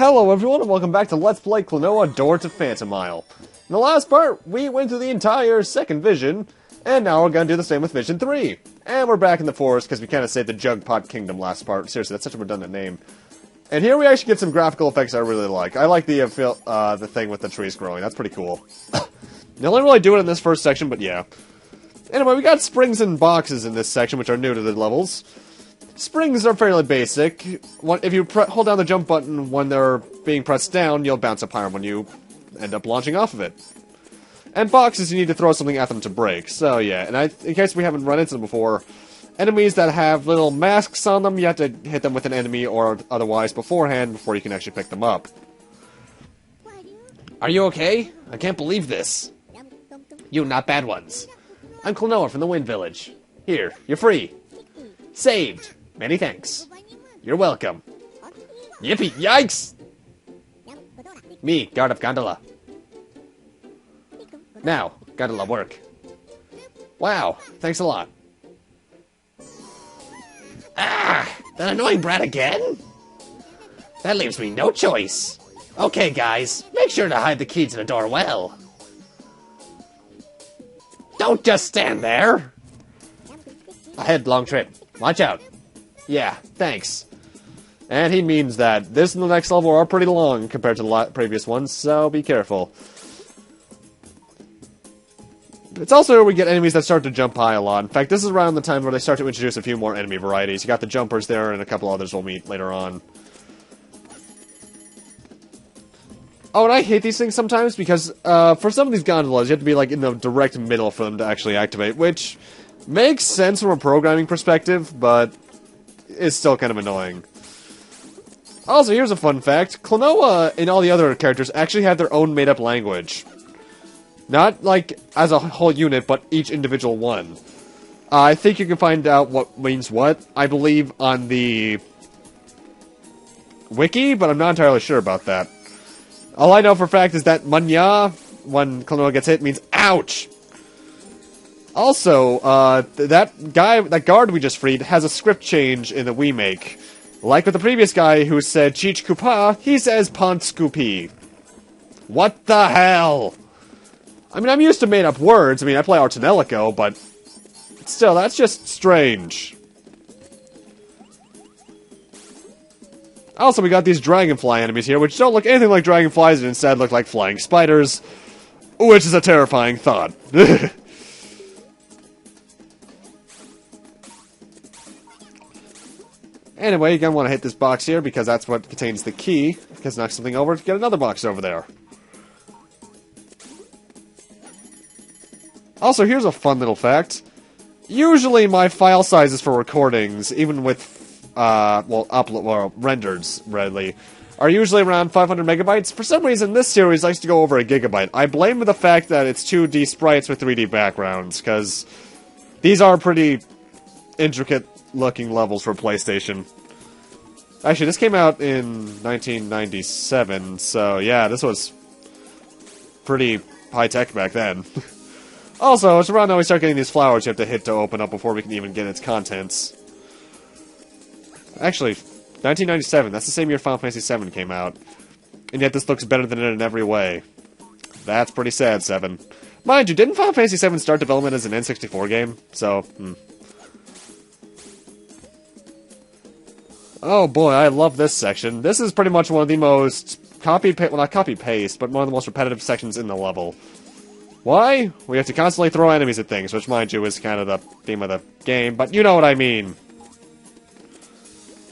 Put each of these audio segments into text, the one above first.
Hello everyone and welcome back to Let's Play Klonoa Door to Phantomile. In the last part, we went through the entire second vision, and now we're gonna do the same with Vision 3. And we're back in the forest because we kind of saved the Jugpot Kingdom last part. Seriously, that's such a redundant name. And here we actually get some graphical effects I really like. I like the thing with the trees growing, that's pretty cool. They only really do it in this first section, but yeah. Anyway, we got springs and boxes in this section, which are new to the levels. Springs are fairly basic. If you hold down the jump button when they're being pressed down, you'll bounce up higher when you end up launching off of it. And boxes, you need to throw something at them to break. So yeah, and in case we haven't run into them before, enemies that have little masks on them, you have to hit them with an enemy or otherwise beforehand before you can actually pick them up. Are you okay? I can't believe this. You not bad ones. I'm Klonoa from the Wind Village. Here, you're free. Saved. Many thanks. You're welcome. Yippee! Yikes! Me, guard of Gondola. Now, Gondola work. Wow, thanks a lot. Ah! That annoying brat again? That leaves me no choice. Okay, guys, make sure to hide the key to the door well. Don't just stand there! Ahead, long trip. Watch out. Yeah, thanks. And he means that. This and the next level are pretty long compared to the previous ones, so be careful. It's also where we get enemies that start to jump high a lot. In fact, this is around the time where they start to introduce a few more enemy varieties. You got the jumpers there, and a couple others we'll meet later on. Oh, and I hate these things sometimes because, for some of these gondolas, you have to be, like, in the direct middle for them to actually activate, which makes sense from a programming perspective, but it's still kind of annoying. Also, here's a fun fact. Klonoa and all the other characters actually have their own made-up language. Not, like, as a whole unit, but each individual one. I think you can find out what means what, I believe, on the wiki, but I'm not entirely sure about that. All I know for a fact is that Manya, when Klonoa gets hit, means ouch! Also, that guard we just freed has a script change in the remake. Like with the previous guy who said Cheech Kupa, he says Pont Scoopy. What the hell? I mean, I'm used to made-up words. I mean, I play Artanelico, but still, that's just strange. Also, we got these dragonfly enemies here, which don't look anything like dragonflies and instead look like flying spiders, which is a terrifying thought. Anyway, you're gonna want to hit this box here because that's what contains the key. Because knock something over to get another box over there. Also, here's a fun little fact. Usually my file sizes for recordings, even with, renders, readily, are usually around 500 megabytes. For some reason, this series likes to go over a gigabyte. I blame the fact that it's 2D sprites with 3D backgrounds, because these are pretty intricate-looking levels for PlayStation. Actually, this came out in 1997, so yeah, this was pretty high-tech back then. Also, it's around now we start getting these flowers you have to hit to open up before we can even get its contents. Actually, 1997, that's the same year Final Fantasy VII came out. And yet this looks better than it in every way. That's pretty sad, 7. Mind you, didn't Final Fantasy VII start development as an N64 game? So, Oh boy, I love this section. This is pretty much one of the most not copy-paste, but one of the most repetitive sections in the level. Why? We have to constantly throw enemies at things, which, mind you, is kind of the theme of the game, but you know what I mean.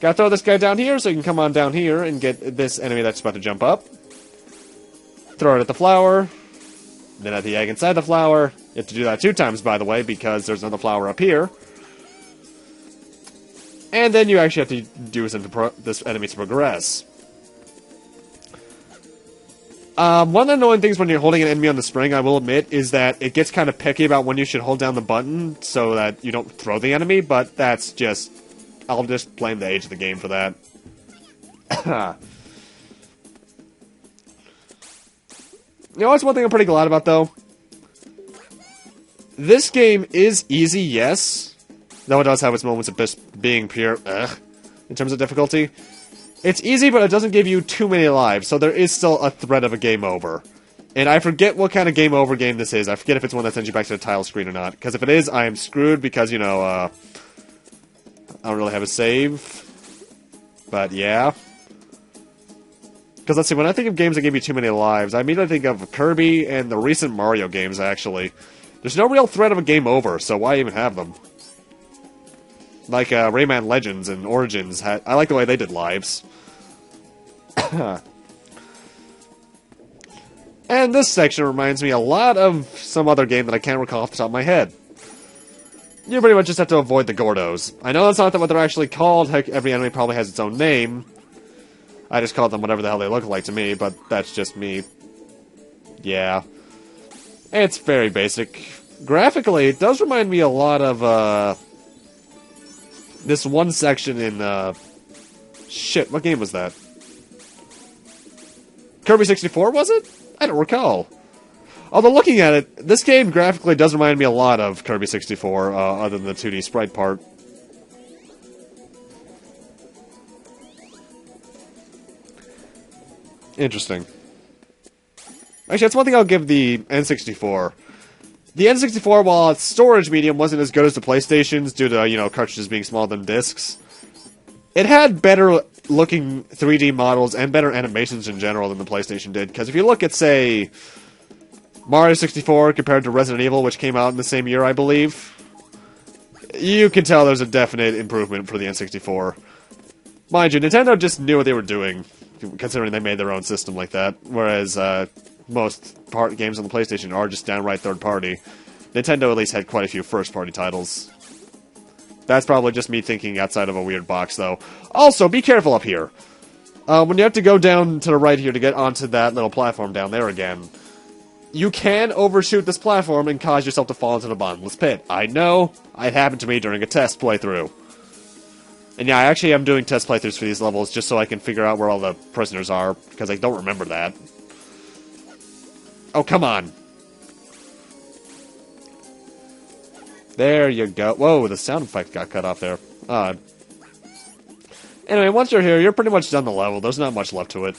Gotta throw this guy down here so you can come on down here and get this enemy that's about to jump up. Throw it at the flower, then at the egg inside the flower. You have to do that 2 times, by the way, because there's another flower up here. And then you actually have to do this enemy to progress. One of the annoying things when you're holding an enemy on the spring, I will admit, is that it gets kind of picky about when you should hold down the button so that you don't throw the enemy, but that's just... I'll just blame the age of the game for that. You know what's one thing I'm pretty glad about, though? This game is easy, yes, though it does have its moments of just being pure, in terms of difficulty. It's easy, but it doesn't give you too many lives, so there is still a threat of a game over. And I forget what kind of game over game this is. I forget if it's one that sends you back to the title screen or not. Because if it is, I am screwed because, you know, I don't really have a save. But, yeah. Because, let's see, when I think of games that give you too many lives, I immediately think of Kirby and the recent Mario games, actually. There's no real threat of a game over, so why even have them? Like, Rayman Legends and Origins, I like the way they did lives. And this section reminds me a lot of some other game that I can't recall off the top of my head. You pretty much just have to avoid the Gordos. I know that's not what they're actually called, heck, every enemy probably has its own name. I just call them whatever the hell they look like to me, but that's just me. Yeah. It's very basic. Graphically, it does remind me a lot of, this one section in, shit, what game was that? Kirby 64, was it? I don't recall. Although, looking at it, this game graphically does remind me a lot of Kirby 64, other than the 2D sprite part. Interesting. Actually, that's one thing I'll give the N64. The N64, while its storage medium wasn't as good as the PlayStation's due to, you know, cartridges being smaller than discs, it had better looking 3D models and better animations in general than the PlayStation did. Because if you look at, say, Mario 64 compared to Resident Evil, which came out in the same year, I believe, you can tell there's a definite improvement for the N64. Mind you, Nintendo just knew what they were doing, considering they made their own system like that, whereas most games on the PlayStation are just downright third-party. Nintendo at least had quite a few first-party titles. That's probably just me thinking outside of a weird box, though. Also, be careful up here. When you have to go down to the right here to get onto that little platform down there again, you can overshoot this platform and cause yourself to fall into the bottomless pit. I know, it happened to me during a test playthrough. And yeah, I actually am doing test playthroughs for these levels just so I can figure out where all the prisoners are, because I don't remember that. Oh, come on. There you go. Whoa, the sound effect got cut off there. Odd. Anyway, once you're here, you're pretty much done the level. There's not much left to it.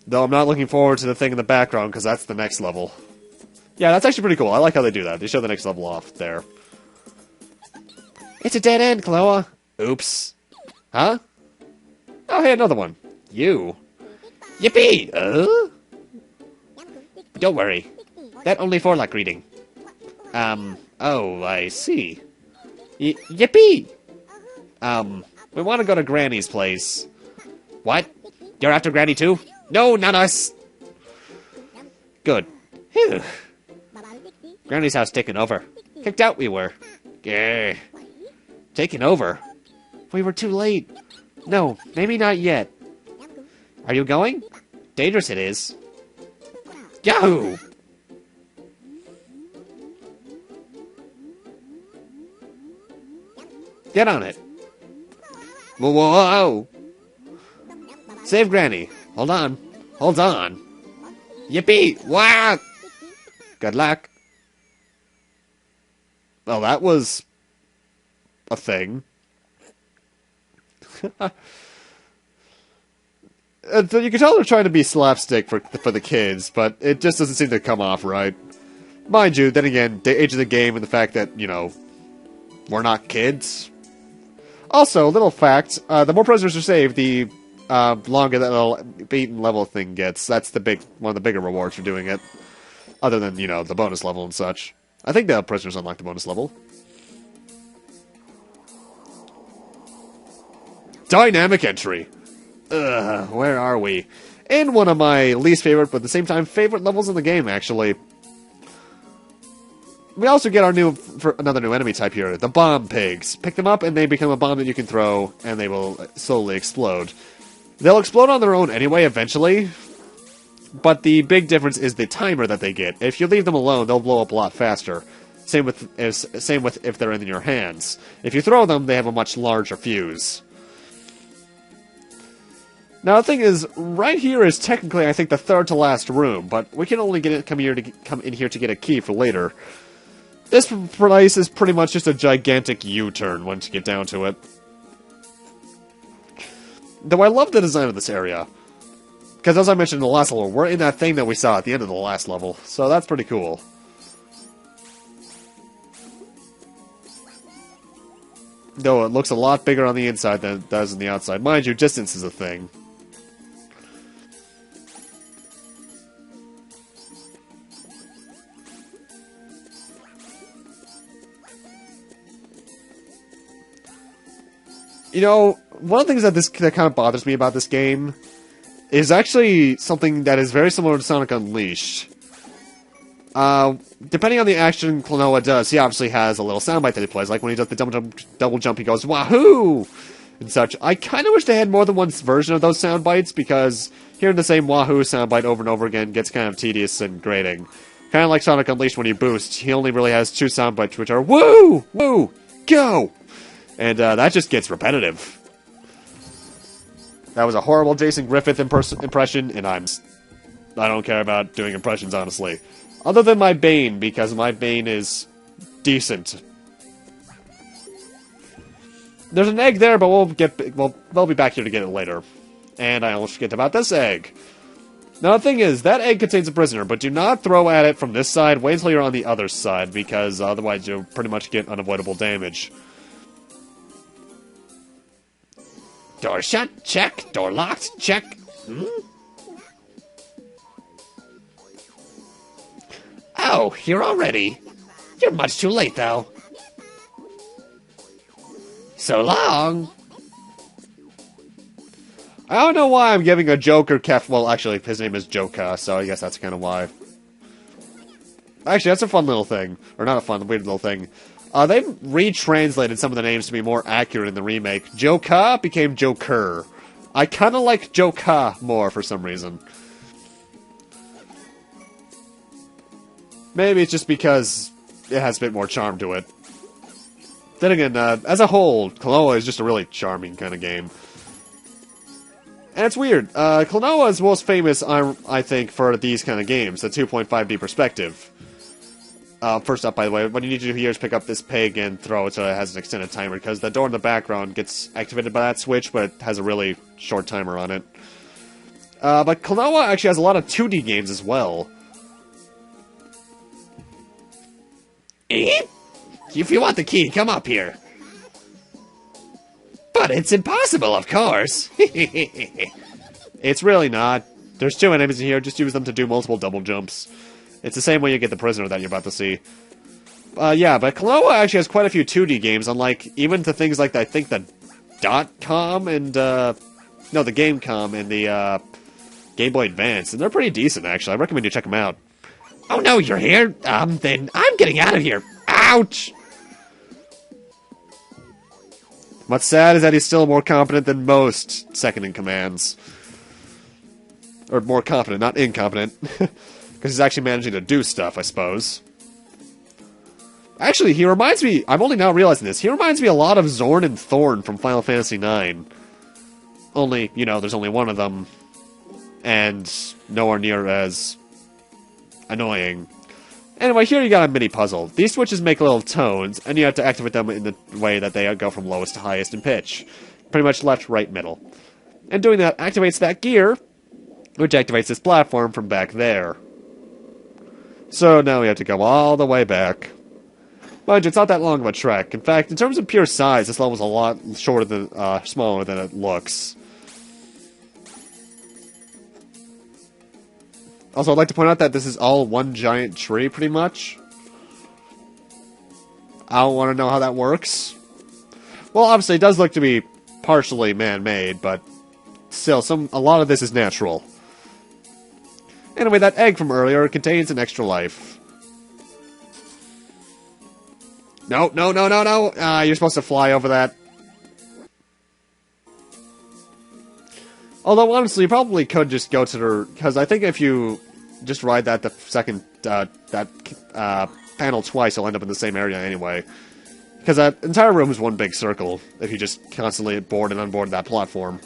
Though I'm not looking forward to the thing in the background, because that's the next level. Yeah, that's actually pretty cool. I like how they do that. They show the next level off there. It's a dead end, Klonoa. Oops. Huh? Oh, hey, another one. You. Yippee! Don't worry. That only four-luck reading. Oh, I see. Yippee! We want to go to Granny's place. What? You're after Granny too? No, not us! Good. Phew. Granny's house taken over. Kicked out we were. Grr. Taken over? We were too late. No, maybe not yet. Are you going? Dangerous it is. Yahoo! Get on it. Whoa, whoa, whoa. Save Granny. Hold on. Hold on. Yippee! Wah! Good luck. Well, that was a thing. So you can tell they're trying to be slapstick for the kids, but it just doesn't seem to come off right. Mind you, then again, the age of the game and the fact that, you know, we're not kids. Also, little fact, the more prisoners are saved, the longer that little beaten level thing gets. That's one of the bigger rewards for doing it. Other than, you know, the bonus level and such. I think the prisoners unlock the bonus level. Dynamic entry. Ugh, where are we? In one of my least favorite, but at the same time favorite levels in the game, actually. We also get another new enemy type here, the bomb pigs. Pick them up and they become a bomb that you can throw, and they will slowly explode. They'll explode on their own anyway, eventually. But the big difference is the timer that they get. If you leave them alone, they'll blow up a lot faster. Same with if they're in your hands. If you throw them, they have a much larger fuse. Now the thing is, right here is technically, I think, the third to last room, but we can only come in here to get a key for later. This place is pretty much just a gigantic U-turn once you get down to it. Though I love the design of this area. Because as I mentioned in the last level, we're in that thing that we saw at the end of the last level. So that's pretty cool. Though it looks a lot bigger on the inside than it does on the outside. Mind you, distance is a thing. You know, one of the things that kind of bothers me about this game is actually something that is very similar to Sonic Unleashed. Depending on the action Klonoa does, he obviously has a little soundbite that he plays. Like when he does the double jump, he goes, "Wahoo!" and such. I kind of wish they had more than one version of those soundbites, because hearing the same "Wahoo" soundbite over and over again gets kind of tedious and grating. Kind of like Sonic Unleashed when you boost, he only really has two soundbites, which are "Woo! Woo! Go!" And that just gets repetitive. That was a horrible Jason Griffith impression, and I don't care about doing impressions, honestly. Other than my Bane, because my Bane is decent. There's an egg there, but we'll be back here to get it later. And I almost forget about this egg. Now the thing is, that egg contains a prisoner, but do not throw at it from this side. Wait until you're on the other side, because otherwise you'll pretty much get unavoidable damage. Door shut, check. Door locked, check. Oh, here already? You're much too late, though. So long. I don't know why I'm giving a Joker well, actually, his name is Joka, so I guess that's kind of why. Actually, that's a fun little thing. Or not a fun, weird little thing. They've retranslated some of the names to be more accurate in the remake. Joka became Joker. I kind of like Joka more for some reason. Maybe it's just because it has a bit more charm to it. Then again, as a whole, Klonoa is just a really charming kind of game. And it's weird. Klonoa is most famous, I think, for these kind of games, the 2.5D perspective. First up, by the way, what you need to do here is pick up this pig and throw it so it has an extended timer, because the door in the background gets activated by that switch, but it has a really short timer on it. But Klonoa actually has a lot of 2D games as well. If you want the key, come up here. But it's impossible, of course. It's really not. There's two enemies in here, just use them to do multiple double jumps. It's the same way you get the prisoner that you're about to see. Yeah, but Klonoa actually has quite a few 2D games, unlike even to things like, I think, the .com and, no, the Gamecom and the, Game Boy Advance, and they're pretty decent, actually. I recommend you check them out. Oh no, you're here? Then I'm getting out of here. Ouch! What's sad is that he's still more competent than most second-in-commands. Or more confident, not incompetent. Because he's actually managing to do stuff, I suppose. Actually, he reminds me... I'm only now realizing this. He reminds me a lot of Zorn and Thorn from Final Fantasy IX. Only, you know, there's only one of them. And nowhere near as annoying. Anyway, here you got a mini puzzle. These switches make little tones, and you have to activate them in the way that they go from lowest to highest in pitch. Pretty much left, right, middle. And doing that activates that gear, which activates this platform from back there. So now we have to go all the way back. Mind you, it's not that long of a trek. In fact, in terms of pure size, this level's a lot shorter than, smaller than it looks. Also, I'd like to point out that this is all one giant tree, pretty much. I don't want to know how that works. Well, obviously, it does look to be partially man-made, but still, a lot of this is natural. Anyway, that egg from earlier contains an extra life. No, no, no, no, no! You're supposed to fly over that. Although, honestly, you probably could just go to the... Because I think if you just ride that the second... panel twice, you'll end up in the same area anyway. Because that entire room is one big circle, if you just constantly board and unboard that platform.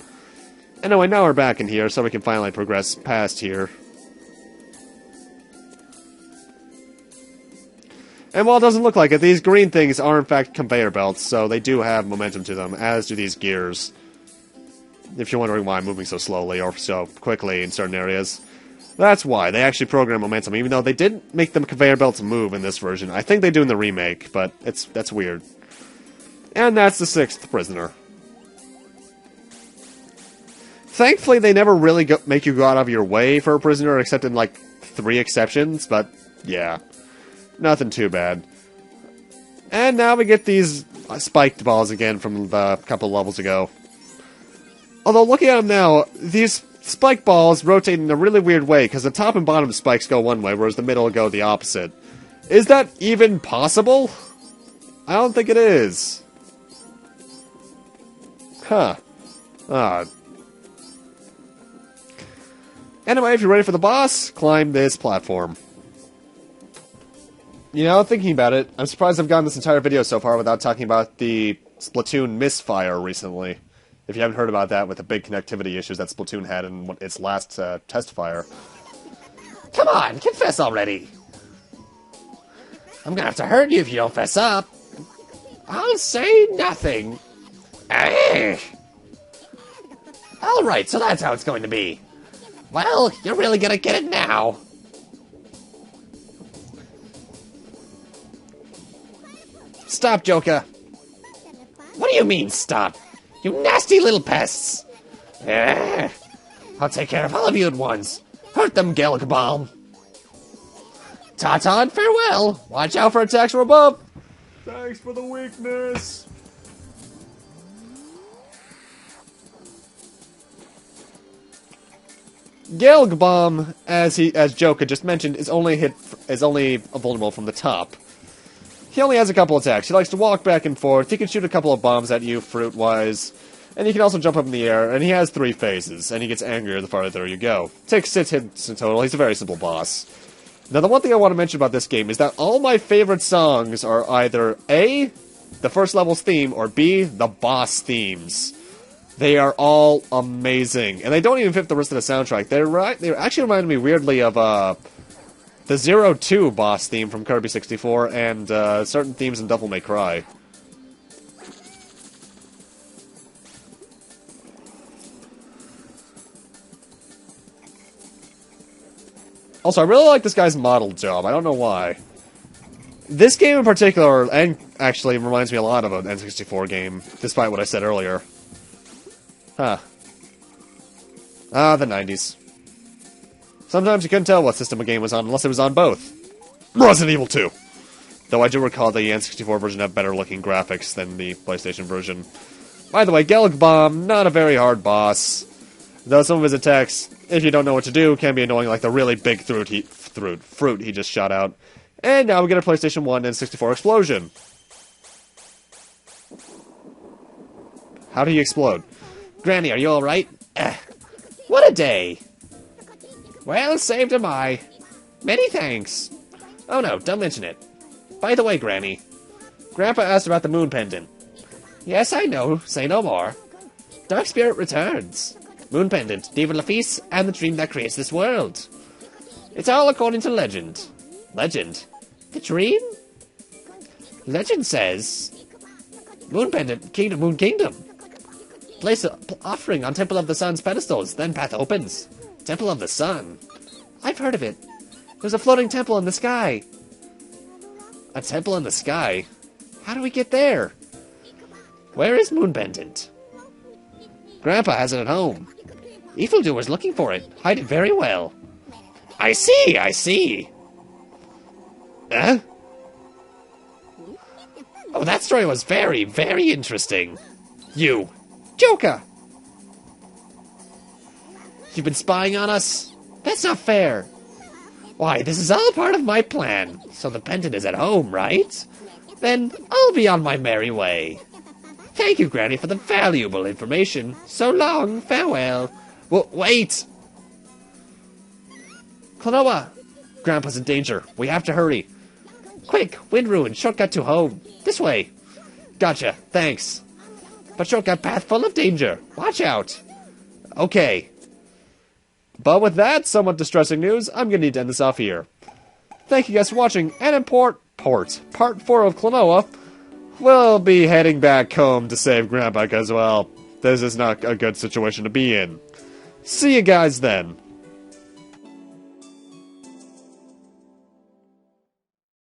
Anyway, now we're back in here, so we can finally progress past here. And while it doesn't look like it, these green things are in fact conveyor belts, so they do have momentum to them, as do these gears. if you're wondering why I'm moving so slowly or so quickly in certain areas. That's why. They actually program momentum, even though they didn't make the conveyor belts move in this version. I think they do in the remake, but that's weird. And that's the 6th prisoner. Thankfully, they never really make you go out of your way for a prisoner, except in, like, 3 exceptions, but, yeah. Nothing too bad. And now we get these spiked balls again from the couple levels ago. Although, looking at them now, these spike balls rotate in a really weird way, because the top and bottom spikes go one way, whereas the middle go the opposite. Is that even possible? I don't think it is. Huh. Anyway, if you're ready for the boss, climb this platform. You know, thinking about it, I'm surprised I've gotten this entire video so far without talking about the Splatoon misfire recently. If you haven't heard about that with the big connectivity issues that Splatoon had in its last test fire. Come on, confess already! I'm gonna have to hurt you if you don't fess up. I'll say nothing. Alright, so that's how it's going to be. Well, you're really gonna get it now. Stop, Joka! What do you mean, stop? You nasty little pests! I'll take care of all of you at once. Hurt them, Gilgabomb. Ta-ta and farewell. Watch out for attacks from above. Thanks for the weakness. Gilgabomb, as Joka just mentioned, is only vulnerable from the top. He only has a couple attacks. He likes to walk back and forth. He can shoot a couple of bombs at you, fruit-wise. And he can also jump up in the air, and he has 3 phases, and he gets angrier the farther you go. Takes 6 hits in total. He's a very simple boss. Now, the one thing I want to mention about this game is that all my favorite songs are either A, the first level's theme, or B, the boss themes. They are all amazing, and they don't even fit the rest of the soundtrack. They actually reminded me weirdly of the 0-2 boss theme from Kirby 64 and certain themes in Devil May Cry. Also, I really like this guy's model job. I don't know why. This game in particular, and actually reminds me a lot of an N64 game, despite what I said earlier. Huh. Ah, the 90s. Sometimes you couldn't tell what system a game was on unless it was on both. Resident Evil 2! Though I do recall the N64 version had better looking graphics than the PlayStation version. By the way, Gilgabomb, not a very hard boss. Though some of his attacks, if you don't know what to do, can be annoying, like the really big fruit he just shot out. And now we get a PlayStation 1 and 64 explosion. How do you explode? Granny, are you alright? What a day! Well, saved am I. Many thanks. Oh no, don't mention it. By the way, Granny, Grandpa asked about the moon pendant. Yes, I know. Say no more. Dark Spirit returns. Moon pendant, Diva Lafis, and the dream that creates this world. It's all according to legend. Legend? The dream? Legend says... Moon pendant, Moon Kingdom. Place an offering on Temple of the Sun's pedestals, then path opens. Temple of the Sun. I've heard of it. There's a floating temple in the sky. A temple in the sky? How do we get there? Where is Moon Pendant? Grandpa has it at home. Evildoer's looking for it. Hide it very well. I see, I see. Huh? Oh, that story was very, very interesting. You. Joka! You've been spying on us? That's not fair. Why, this is all part of my plan. So the pendant is at home, right? Then I'll be on my merry way. Thank you, Granny, for the valuable information. So long, farewell. Wait! Klonoa! Grandpa's in danger. We have to hurry. Quick, wind ruin, shortcut to home. This way. Gotcha, thanks. But shortcut path full of danger. Watch out. Okay. But with that somewhat distressing news, I'm gonna need to end this off here. Thank you guys for watching, and in part 4 of Klonoa, we'll be heading back home to save Grandpa, because, well, This is not a good situation to be in. See you guys then.